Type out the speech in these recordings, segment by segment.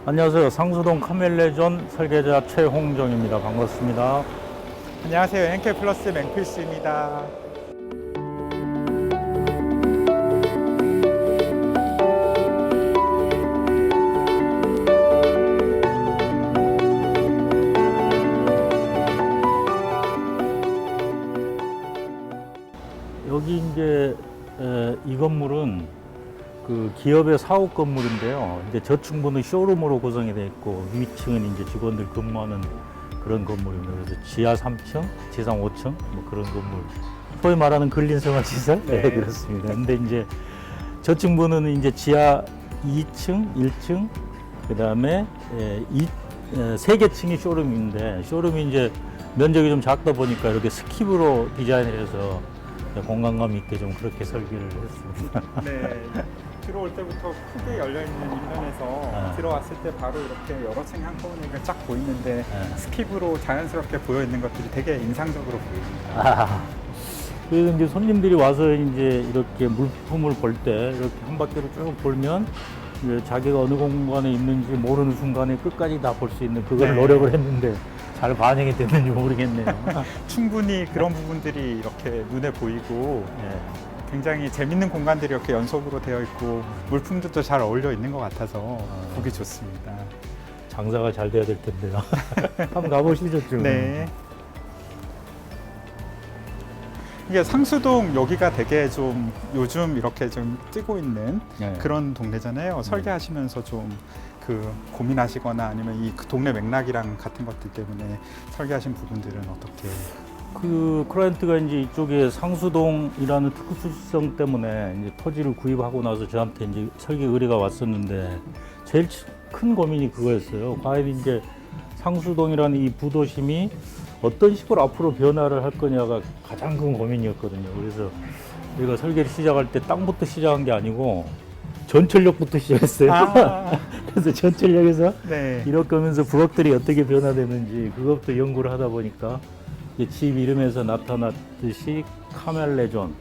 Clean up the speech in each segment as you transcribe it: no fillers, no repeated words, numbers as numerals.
안녕하세요. 상수동 카멜레존 설계자 최홍정입니다. 반갑습니다. 안녕하세요. NK플러스 맹필스입니다. 여기 이제 이 건물은 그 기업의 사옥 건물인데요. 이제 저층부는 쇼룸으로 구성이 되어 있고 위층은 이제 직원들 근무하는 그런 건물입니다. 그래서 지하 3층, 지상 5층 뭐 그런 건물. 소위 말하는 근린생활시설? 네, 그렇습니다. 근데 이제 저층부는 이제 지하 2층, 1층, 그 다음에 세 개 층이 쇼룸인데 쇼룸이 이제 면적이 좀 작다 보니까 이렇게 스킵으로 디자인을 해서 공간감 있게 좀 그렇게 설계를 했습니다. 네. 들어올 때부터 크게 열려있는 인면에서 들어왔을 때 바로 이렇게 여러 층이 한꺼번에 쫙 보이는데 스킵으로 자연스럽게 보여있는 것들이 되게 인상적으로 보입니다. 그래서 이제 손님들이 와서 이제 이렇게 물품을 볼 때 이렇게 한 바퀴를 쭉 돌면 이제 자기가 어느 공간에 있는지 모르는 순간에 끝까지 다 볼 수 있는 그걸 노력을 했는데 잘 반영이 됐는지 모르겠네요. 충분히 그런 부분들이 이렇게 눈에 보이고 굉장히 재밌는 공간들이 이렇게 연속으로 되어 있고 물품들도 잘 어울려 있는 것 같아서 보기 좋습니다. 장사가 잘 돼야 될 텐데요. 한번 가보시죠, 좀. 네. 이게 상수동 여기가 되게 좀 요즘 이렇게 좀 뜨고 있는 그런 동네잖아요. 설계하시면서 좀 그 고민하시거나 아니면 이 동네 맥락이랑 같은 것들 때문에 설계하신 부분들은 어떻게? 그 클라이언트가 이제 이쪽에 상수동이라는 특수성 때문에 이제 토지를 구입하고 나서 저한테 이제 설계 의뢰가 왔었는데 제일 큰 고민이 그거였어요. 과연 이제 상수동이라는 이 부도심이 어떤 식으로 앞으로 변화를 할 거냐가 가장 큰 고민이었거든요. 그래서 우리가 설계를 시작할 때 땅부터 시작한 게 아니고 전철역부터 시작했어요. 그래서 전철역에서 이렇게 하면서 부엌들이 어떻게 변화되는지 그것부터 연구를 하다 보니까 집 이름에서 나타났듯이 카멜레존,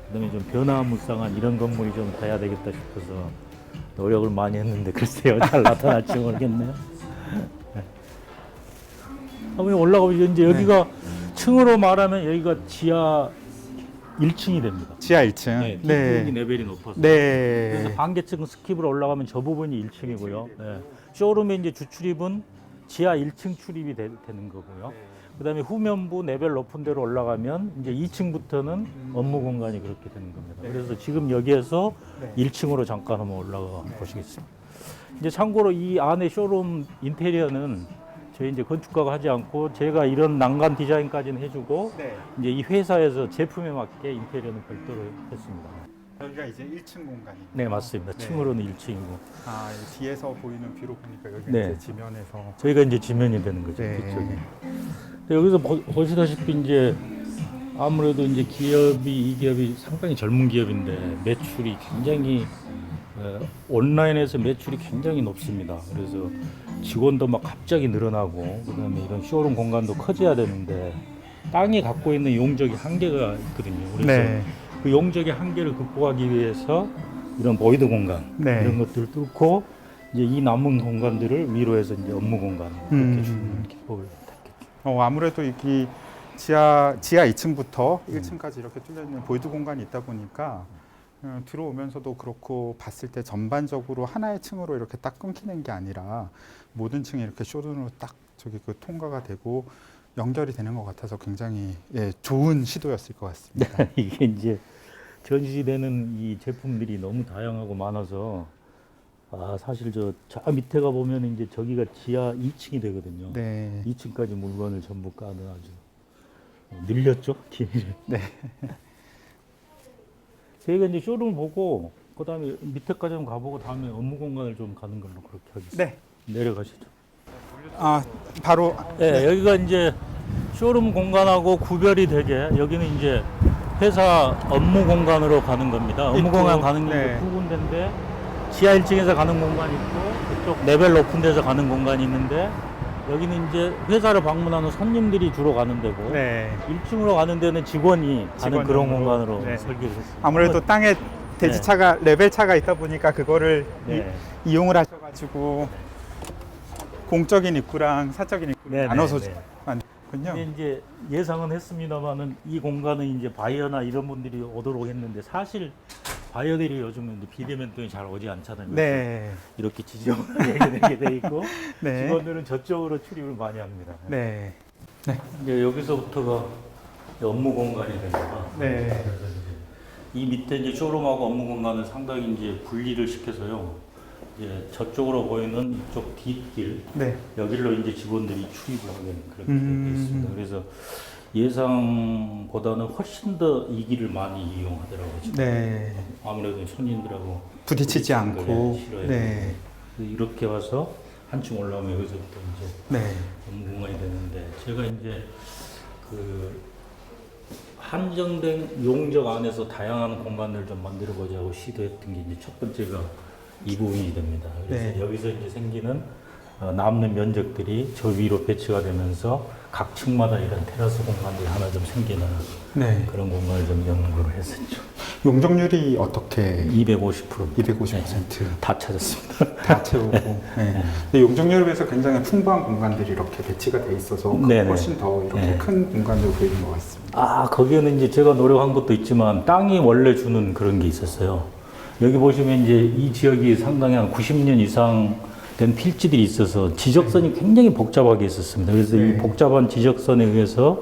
그다음에 좀 변화무쌍한 이런 건물이 좀 돼야 되겠다 싶어서 노력을 많이 했는데 글쎄요, 잘 나타날지 모르겠네요. 한번 올라가 보시죠. 이제 여기가 층으로 말하면 여기가 지하 1층이 됩니다. 지하 1층. 네, 뒷부분이 레벨이 높아서. 네. 그래서 반개층 스킵으로 올라가면 저 부분이 1층이고요. 네. 쇼룸의 이제 주출입은 지하 1층 출입이 되는 거고요. 그다음에 후면부 레벨 높은 데로 올라가면 이제 2층부터는 업무 공간이 그렇게 되는 겁니다. 그래서 지금 여기에서 1층으로 잠깐 한번 올라가 보시겠습니다. 이제 참고로 이 안에 쇼룸 인테리어는 저희 이제 건축가가 하지 않고 제가 이런 난간 디자인까지는 해주고 이제 이 회사에서 제품에 맞게 인테리어는 별도로 했습니다. 여기가 이제 1층 공간이에요. 네, 맞습니다. 층으로는 1층이고. 아, 뒤에서 보이는 뷰로 보니까 여기 이제 지면에서 저희가 이제 지면이 되는 거죠. 이쪽이. 여기서 보시다시피 이제 아무래도 이제 이 기업이 상당히 젊은 기업인데 매출이 굉장히 온라인에서 매출이 굉장히 높습니다. 그래서 직원도 막 갑자기 늘어나고 그다음에 이런 쇼룸 공간도 커져야 되는데 땅이 갖고 있는 용적이 한계가 있거든요. 그래서 그 용적의 한계를 극복하기 위해서 이런 보이드 공간 이런 것들을 뚫고 이제 이 남은 공간들을 위로 해서 이제 업무 공간 이렇게 주는 기법을 택했죠. 아무래도 이 지하 2층부터 1층까지 이렇게 뚫려 있는 보이드 공간이 있다 보니까 들어오면서도 그렇고 봤을 때 전반적으로 하나의 층으로 이렇게 딱 끊기는 게 아니라 모든 층이 이렇게 쇼룸으로 딱 저기 그 통과가 되고 연결이 되는 것 같아서 굉장히 좋은 시도였을 것 같습니다. 이게 이제 전시되는 이 제품들이 너무 다양하고 많아서 사실 저 밑에 가 보면 이제 저기가 지하 2층이 되거든요. 2층까지 물건을 전부 까는 아주 늘렸죠, 길이를. 저희가 이제 쇼룸을 보고 그다음에 밑에까지 좀 가보고 다음에 업무 공간을 좀 가는 걸로 그렇게 하겠습니다. 내려가시죠. 바로 여기가 이제 쇼룸 공간하고 구별이 되게 여기는 이제 회사 업무 공간으로 가는 겁니다. 업무 공간 가는 게 두 군데인데 지하 1층에서 가는 공간이 있고 그쪽 레벨 높은 데서 가는 공간이 있는데 여기는 이제 회사를 방문하는 손님들이 주로 가는 데고 네. 1층으로 가는 데는 직원이 가는 그런 공간으로 설계를 했습니다. 아무래도 땅에 대지차가 레벨 차가 있다 보니까 그거를 네. 이용을 하셔가지고 공적인 입구랑 사적인 입구를 네, 나눠서 네, 네. 만들었군요. 근데 이제 예상은 했습니다만은 이 공간은 이제 바이어나 이런 분들이 오도록 했는데 사실 바이어들이 요즘은 이제 비대면등이 잘 오지 않잖아요. 네, 이렇게 지저분하게 돼 있고 네, 직원들은 저쪽으로 출입을 많이 합니다. 네, 이제 여기서부터가 업무 공간이 됩니다. 네. 그래서 이제 이 밑에 이제 쇼룸하고 업무 공간을 상당히 이제 분리를 시켜서요. 이제 저쪽으로 보이는 이쪽 뒷길 네. 여기로 이제 직원들이 출입을 하게 그렇게 되어 있습니다. 그래서 예상보다는 훨씬 더 이 길을 많이 이용하더라고요. 지금. 네. 아무래도 손님들하고 부딪히지 부딪히는 걸 않고. 싫어해요. 네. 그래서 이렇게 와서 한층 올라오면 여기서부터 이제 네. 업무 공간이 되는데 제가 이제 그 한정된 용적 안에서 다양한 공간을 좀 만들어 보자고 시도했던 게 이제 첫 번째가 이 부분이 됩니다. 그래서 네. 여기서 이제 생기는 남는 면적들이 저 위로 배치가 되면서 각 층마다 이런 테라스 공간들이 하나 좀 생기는 네. 그런 공간을 좀 연구를 했었죠. 용적률이 어떻게? 250%. 250%. 다 찾았습니다. 다 채우고. 네. 근데 용적률에 비해서 굉장히 풍부한 공간들이 이렇게 배치가 돼 있어서 네네. 훨씬 더 이렇게 네. 큰 공간으로 보이는 것 같습니다. 아, 거기에는 이제 제가 노력한 것도 있지만 땅이 원래 주는 그런 게 있었어요. 여기 보시면 이제 이 지역이 상당히 한 90년 이상 된 필지들이 있어서 지적선이 굉장히 복잡하게 있었습니다. 그래서 네. 이 복잡한 지적선에 의해서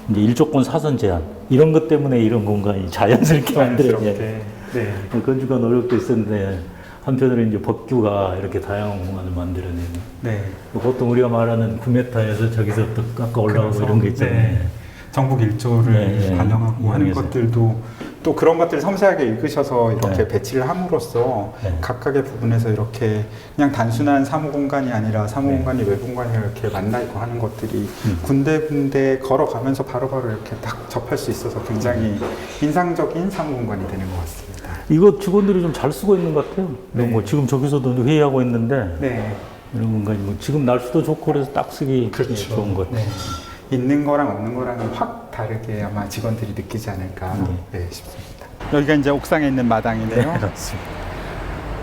이제 일조권 사선 제한 이런 것 때문에 이런 공간이 자연스럽게 만들어져요. 자연스럽게. 네. 건축가 노력도 있었는데 한편으로 이제 법규가 이렇게 다양한 공간을 만들어내는. 네. 보통 우리가 말하는 9m에서 저기서부터 깎아 올라오고 그래서, 이런 거 있잖아요. 네. 전국 일조를 네, 네. 반영하고 하는 이용해서. 것들도 또 그런 것들을 섬세하게 읽으셔서 이렇게 네. 배치를 함으로써 네. 각각의 부분에서 이렇게 그냥 단순한 사무 공간이 아니라 사무 네. 공간이 외부 공간이 이렇게 만나 있고 하는 것들이 군데군데 걸어가면서 바로바로 이렇게 딱 접할 수 있어서 굉장히 인상적인 사무 공간이 되는 것 같습니다. 이거 직원들이 좀 잘 쓰고 있는 것 같아요. 네. 뭐 지금 저기서도 회의하고 있는데 네. 이런 공간이 뭐 지금 날씨도 좋고 그래서 딱 쓰기 좋은 것 같아요. 네. 있는 거랑 없는 거랑은 확 다르게 아마 직원들이 느끼지 않을까 싶습니다. 여기가 이제 옥상에 있는 마당이네요. 그렇습니다.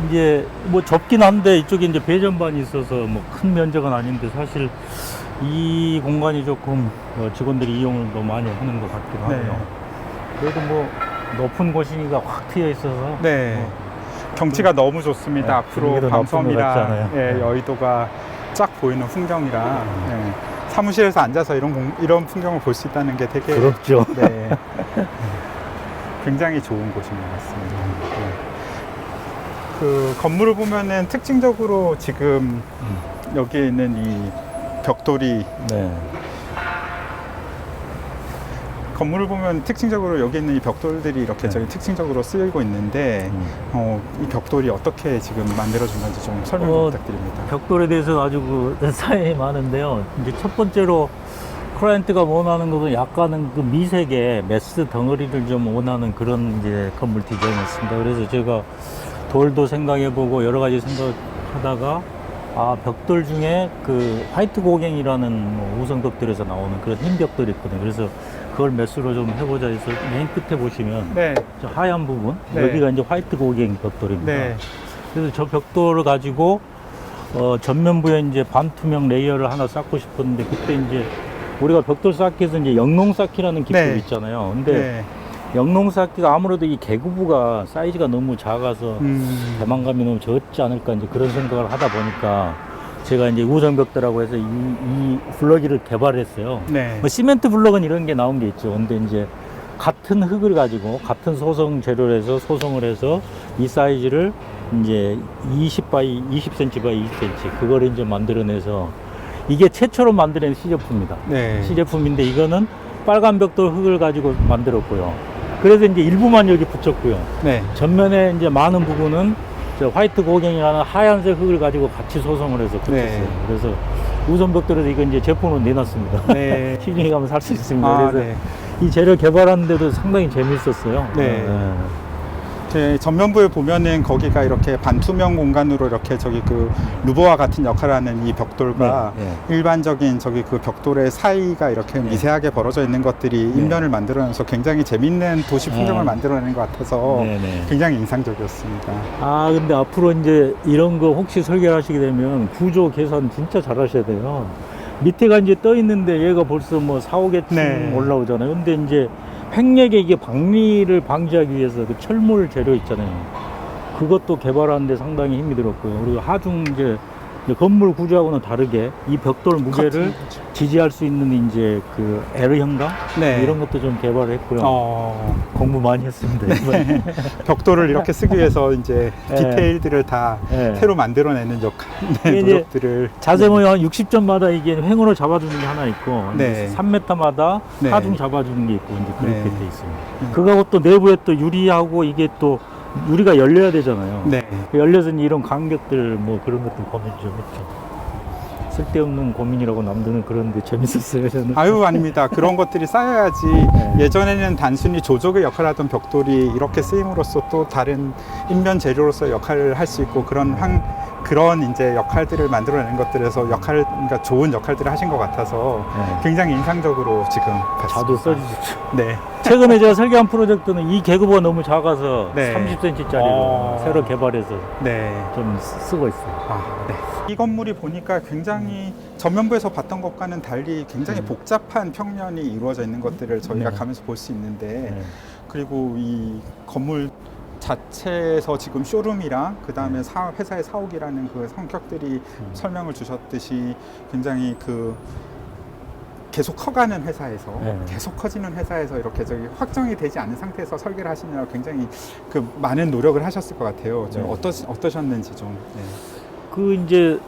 이제 뭐 좁긴 한데 이쪽에 이제 배전반이 있어서 뭐 큰 면적은 아닌데 사실 이 공간이 조금 직원들이 이용을 너무 많이 하는 것 같기도 네. 하고요. 그래도 뭐 높은 곳이니까 확 트여 있어서 네. 경치가 너무 좋습니다. 네, 앞으로 분위기도 나쁜 것 같지 밤섬이랑 않아요? 예, 여의도가 쫙 보이는 풍경이라 예, 사무실에서 앉아서 이런 풍경을 볼 수 있다는 게 되게 부럽죠. 네, 굉장히 좋은 곳인 것 같습니다. 네. 그 건물을 보면은 특징적으로 지금 여기에 있는 이 벽돌이 네. 건물을 보면 특징적으로 여기 있는 이 벽돌들이 이렇게 네. 저기 특징적으로 쓰이고 있는데 이 벽돌이 어떻게 지금 만들어진 건지 좀 설명 좀 부탁드립니다. 벽돌에 대해서 아주 그 사연이 많은데요. 이제 첫 번째로 클라이언트가 원하는 것은 약간은 그 미색의 메스 덩어리를 좀 원하는 그런 이제 건물 디자인이었습니다. 그래서 제가 돌도 생각해보고 여러 가지 생각하다가 벽돌 중에 그 화이트 고갱이라는 뭐 우성벽돌에서 나오는 그런 흰 벽돌이 있거든요. 그래서 그걸 메스로 좀 해보자 해서 맨 끝에 보시면 네, 저 하얀 부분 네. 여기가 이제 화이트 고갱 벽돌입니다. 네, 그래서 저 벽돌을 가지고 전면부에 이제 반투명 레이어를 하나 쌓고 싶었는데 그때 이제 우리가 벽돌 쌓기에서 이제 영농 쌓기라는 기법이 네. 있잖아요. 근데 네. 영농 쌓기가 아무래도 이 개구부가 사이즈가 너무 작아서 대만감이 너무 적지 않을까 이제 그런 생각을 하다 보니까 제가 이제 우성벽돌하고 해서 이 블럭을 개발했어요. 네. 뭐 시멘트 블럭은 이런 게 나온 게 있죠. 근데 이제 같은 흙을 가지고 같은 소성 재료를 해서 소성을 해서 이 사이즈를 이제 20cm 바이 20cm 그걸 이제 만들어내서 이게 최초로 만들어낸 시제품입니다. 네. 시제품인데 이거는 빨간 벽돌 흙을 가지고 만들었고요. 그래서 이제 일부만 여기 붙였고요. 네. 전면에 이제 많은 부분은 저 화이트 고갱이라는 하얀색 흙을 가지고 같이 소성을 해서 붙였어요. 네. 그래서 우선벽돌에서 이거 이제 제품으로 내놨습니다. 네. 시중에 가면 살 수 있습니다. 그래서 네. 이 재료 개발하는데도 상당히 재밌었어요. 네. 이렇게 전면부에 보면은 거기가 이렇게 반투명 공간으로 이렇게 저기 그 루버와 같은 역할을 하는 이 벽돌과 네, 일반적인 저기 그 벽돌의 사이가 이렇게 미세하게 벌어져 있는 것들이 인면을 만들어내면서 굉장히 재밌는 도시 풍경을 만들어내는 것 같아서 네, 네. 굉장히 인상적이었습니다. 아, 근데 앞으로 이제 이런 거 혹시 설계를 하시게 되면 구조 계산 진짜 잘 하셔야 돼요. 밑에가 이제 떠 있는데 얘가 벌써 뭐 4, 5개층 네. 올라오잖아요. 근데 이제 횡력에 이게 박리를 방지하기 위해서 그 철물 재료 있잖아요. 그것도 개발하는데 상당히 힘이 들었고요. 그리고 하중 이제 건물 구조하고는 다르게 이 벽돌 무게를 지지할 수 있는 이제 그 L 형당 네. 이런 것도 좀 개발을 했고요. 공부 많이 했습니다. 이번에. 벽돌을 이렇게 쓰기 위해서 이제 네. 디테일들을 다 네. 새로 만들어내는 이게 이제 노력들을 자세 모양 한 60점마다 이게 횡으로 잡아주는 게 하나 있고 네. 3m마다 네. 하중 잡아주는 게 있고 이제 그렇게 네. 돼 있습니다. 그거하고 또 내부에 또 유리하고 이게 또 유리가 열려야 되잖아요. 네. 열려서 이제 이런 간격들 뭐 그런 것들 고민 좀 했죠. 쓸데없는 고민이라고 남들은 그런데 재밌었어요 저는. 아유 아닙니다. 그런 것들이 쌓여야지 네. 예전에는 단순히 조적의 역할을 하던 벽돌이 이렇게 쓰임으로써 또 다른 인면 재료로서 역할을 할 수 있고 그런 이제 역할들을 만들어내는 것들에서 그러니까 좋은 역할들을 하신 것 같아서 네. 굉장히 인상적으로 지금 자주 봤습니다. 써주십시오. 네. 최근에 제가 설계한 프로젝트는 이 계급가 너무 작아서 네. 30cm짜리로 새로 개발해서 네. 좀 쓰고 있어요. 아, 네. 이 건물이 보니까 굉장히 전면부에서 봤던 것과는 달리 굉장히 복잡한 평면이 이루어져 있는 것들을 저희가 네. 가면서 볼 수 있는데 네. 그리고 이 건물 자체에서 지금 쇼룸이랑 그 다음에 회사의 사옥이라는 그 성격들이 설명을 주셨듯이 굉장히 그 계속 커가는 회사에서 네. 계속 커지는 회사에서 이렇게 저기 확정이 되지 않은 상태에서 설계를 하시느라 굉장히 그 많은 노력을 하셨을 것 같아요. 좀 네. 어떠셨는지 좀. 네. 그 이제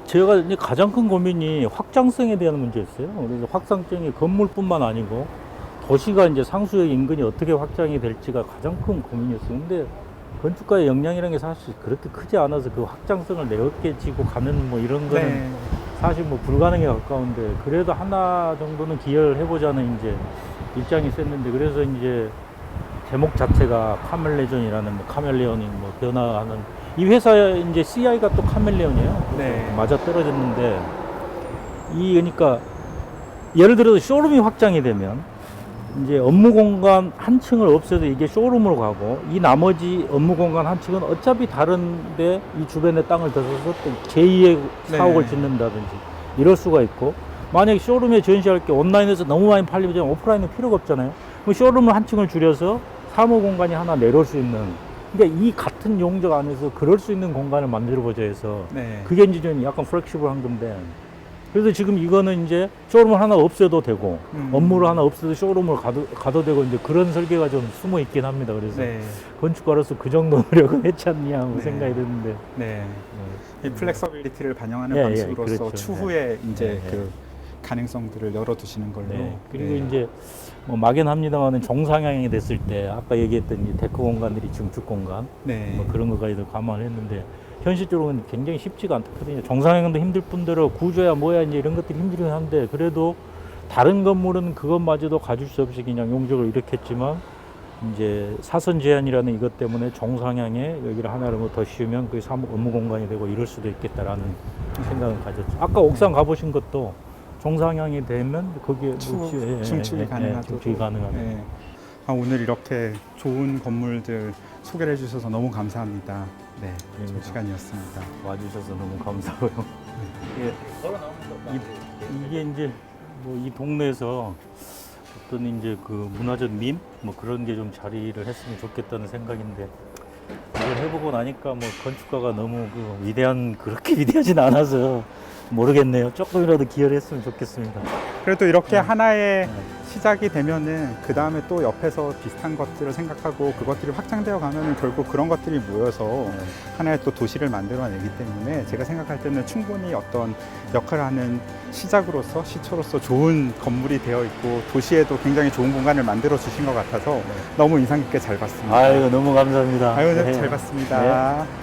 제가 이제 가장 큰 고민이 확장성에 대한 문제였어요. 그래서 확장성이 건물뿐만 아니고 도시가 이제 상수역 인근이 어떻게 확장이 될지가 가장 큰 고민이었어요. 근데 건축가의 역량이라는 게 사실 그렇게 크지 않아서 그 확장성을 내어깨 지고 가는 뭐 이런 거는 네. 사실 뭐 불가능에 가까운데 그래도 하나 정도는 기여를 해보자는 이제 입장이 있었는데 그래서 이제 제목 자체가 카멜레존이라는 뭐 카멜레온이 뭐 변화하는 이 회사의 이제 CI가 또 카멜레온이에요. 네. 맞아 떨어졌는데 그러니까 예를 들어서 쇼룸이 확장이 되면 이제 업무 공간 한 층을 없애도 이게 쇼룸으로 가고 이 나머지 업무 공간 한 층은 어차피 다른데 이 주변에 땅을 더 써서 또 제2의 사옥을 네. 짓는다든지 이럴 수가 있고 만약에 쇼룸에 전시할 게 온라인에서 너무 많이 팔리면 오프라인은 필요가 없잖아요. 그럼 쇼룸을 한 층을 줄여서 사무 공간이 하나 내려올 수 있는 그러니까 이 같은 용적 안에서 그럴 수 있는 공간을 만들어 보자 해서 네. 그게 이제 좀 약간 플렉시블한 건데 그래서 지금 이거는 이제 쇼룸을 하나 없애도 되고 업무를 하나 없애도 쇼룸을 가도 되고 이제 그런 설계가 좀 숨어 있긴 합니다. 그래서 네. 건축가로서 그 정도 노력은 했지 않냐 뭐 네. 생각이 드는데 네. 이 플렉서빌리티를 반영하는 예, 방식으로서 예, 그렇죠. 추후에 이제 네. 그 가능성들을 열어두시는 걸로. 네. 그리고 네. 이제 뭐 막연합니다만은 정상향이 됐을 때 아까 얘기했던 이 데크 공간들이 중축 공간 네. 뭐 그런 것까지도 감안을 했는데 현실적으로는 굉장히 쉽지가 않거든요. 정상형도 힘들 뿐더러 구조야 뭐야 이제 이런 것들이 힘들긴 한데 그래도 다른 건물은 그것마저도 가질 수 없이 그냥 용적을 이렇게 했지만 이제 사선 제한이라는 이것 때문에 정상향에 여기를 하나를 뭐 더 씌우면 그게 업무 공간이 되고 이럴 수도 있겠다라는 생각을 가졌죠. 아까 옥상 가보신 것도 정상향이 되면 거기에 중축이 가능하도록. 중축이 가능하다. 네. 오늘 이렇게 좋은 건물들 소개를 해주셔서 너무 감사합니다. 네, 좋은 아닙니다. 시간이었습니다. 와주셔서 너무 감사하고요. 예, 이게 이제 뭐 이 동네에서 어떤 이제 그 문화적 밈 뭐 그런 게 좀 자리를 했으면 좋겠다는 생각인데 이걸 해보고 나니까 뭐 건축가가 너무 그 그렇게 위대하진 않아서 모르겠네요. 조금이라도 기여를 했으면 좋겠습니다. 그래도 이렇게 하나의 네. 시작이 되면은 그 다음에 또 옆에서 비슷한 것들을 생각하고 그것들이 확장되어 가면은 결국 그런 것들이 모여서 하나의 또 도시를 만들어내기 때문에 제가 생각할 때는 충분히 어떤 역할을 하는 시작으로서 시초로서 좋은 건물이 되어 있고 도시에도 굉장히 좋은 공간을 만들어 주신 것 같아서 너무 인상 깊게 잘 봤습니다. 아이고 너무 감사합니다. 아유, 네, 네. 잘 봤습니다. 네,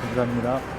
감사합니다.